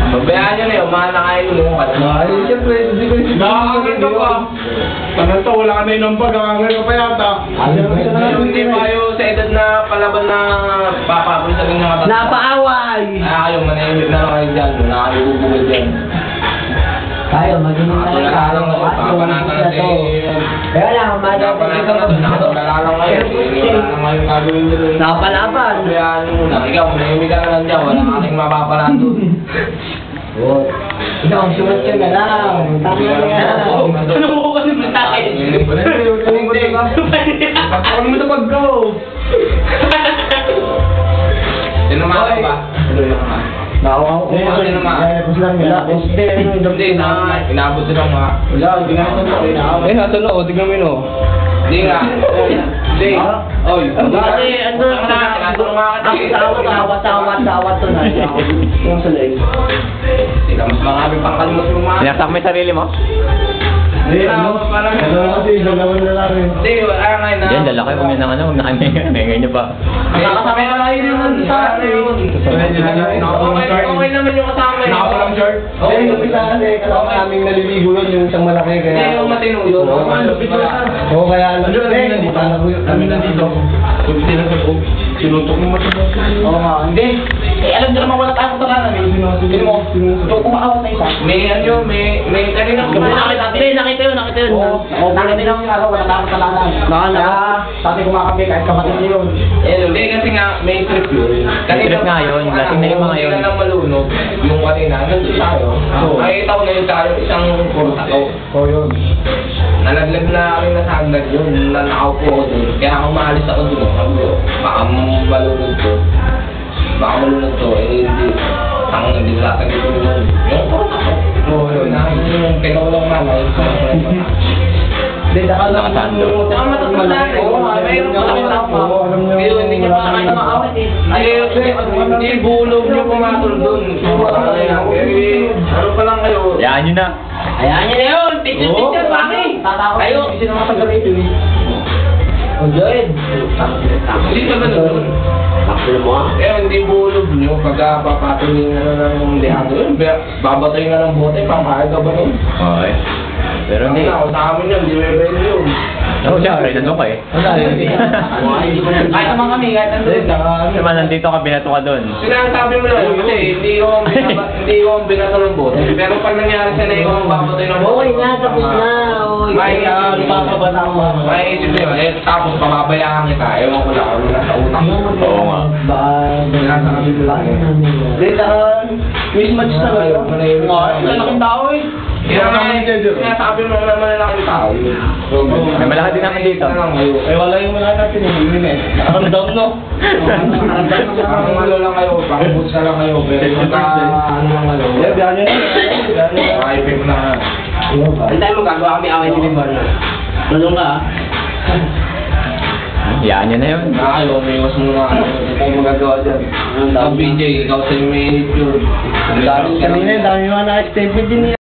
Babayaan nyo na yun, mahal na kayo lumungkat. Ay, siyempre, hindi ko yung Nakakangin ka pa. Tangan to, wala ka na inom pa, kakangin ka pa yata. Hindi pa kayo sa edad na palaban na papapon sa ganyan katatapos. Napaaway! Kayo, manahimik na lang kayo dyan. Wala kayo bubugod dyan. Tayo, maging Wala lang kayo, papanatan na si... Kaya lang, Papanatan na doon, nakatulala lang kayo. Wala lang kayong gagawin doon. Napalaban! Bayaan mo na, ikaw, manahimik ka na lang dyan. Wala kaming mapapalan doon. Ikaw, sumat ka na lang. Tama na yan. Ano mo kasi mo sa akin? Hindi. Pagkakunin mo sa pag-go. Tinumaka ba? Nakawa ko. Tapos lang Wala, Hindi, inabot din ako nga. Wala, hindi nga ito. Hato na, tignan mo yun, oh. Hindi nga. Hindi. Oy. Kasi, ano na, tawat to na. Yung sa leeg. Sila mas marami pang kalimot yung mga. Sinasak mo yung sarili mo? Hindi, kasi dalawan na lang rin. Hindi, wala nga na. Diyan, lalaki mo yun ng ano, huwag na kami. Ngayon nyo pa. Nakakasama na lang yun sa akin. Okay naman yung kasama yun. Nakapalang short. Hindi, kapita kasi kasama naming naliligo yun, yung isang malaki. Hindi, yung matino yun. Oo, kaya alam nyo, Kami nandito. Kung sila sa buhok, sinutok mo matino. Oo nga, hindi. Alam nyo naman wala tayong kutanan. Hindi mo, kumakawat na isa. May ano yun, may kanina Nakita yun. Nakita lang yung araw, wala tayong kutanan. Kaya, sabi kumakabi kahit kapatid niyo yun. Hindi kasi nga may trip yun. Trip nga yun, lasing na yung mga yun. Hindi na lang malunod. Yung kanina, nandun tayo. Nakita ko na yun tayo, isang kurtato. Oo yun. Nalaglag na kami na sagdag yun, nanakaw po ako dun. Kaya ako maalis ako dun. Sabi ko, baka malunod to. Baka malunod to, eh hindi. Tango na din latagay ko yun. Yung kurtato. Oo yun, yung pinulong mama, yung Hindi, Nakasando. Saka matutulad eh. Mayroon pa lang tama. Hindi nyo pa kayo maawit eh. Hindi bulog nyo pumatol doon. Ano pa lang kayo? Hayaan nyo na. Hayaan nyo na yun! Picture, bakit? Kayo! Kasi naman pagkabit yun eh. Oh, Joed. Hindi pa ganun doon. Hindi bulog nyo. Pagka papatuloy na lang ng dehado yun. Babatoy na ng bote. Pampahal ka ba nun? Okay. Pero hindi. Ako sa amin yun. Hindi may bend yun. Oo, siyempre, nandun ka eh. Kahit naman kami, kahit nandun. Naman, nandito ka, binato ka doon. Sinasabi mo lang, kasi hindi ko ang binato ng bote. Pero pag nangyari siya na yung babatoy ng bote. Okay nga, tapos na. Maiisip nyo, tapos pababayaan kita. Ewan ko lang, ano nasa utak mo. Oo nga. Sinasabi mo lang. Hindi, mismatch na kayo. Lalaking tao eh. Sinasabi mo naman lalaking tao. May malaki din naman dito. Wala yung wala natin eh. Nakaramdam no? Parang ano lang kayo, parang boots na lang kayo. Pero pagka ano lang kayo. Biyan nyo na. Maipip na. Ang tayo magagawa kami away ni Bimbar na. Tulong ka ah. Hayaan nyo na yun. Kayo, may iwas mo na kung magagawa dyan. Ang BJ, ikaw sa may yun. Kanina, dami mga na-extended din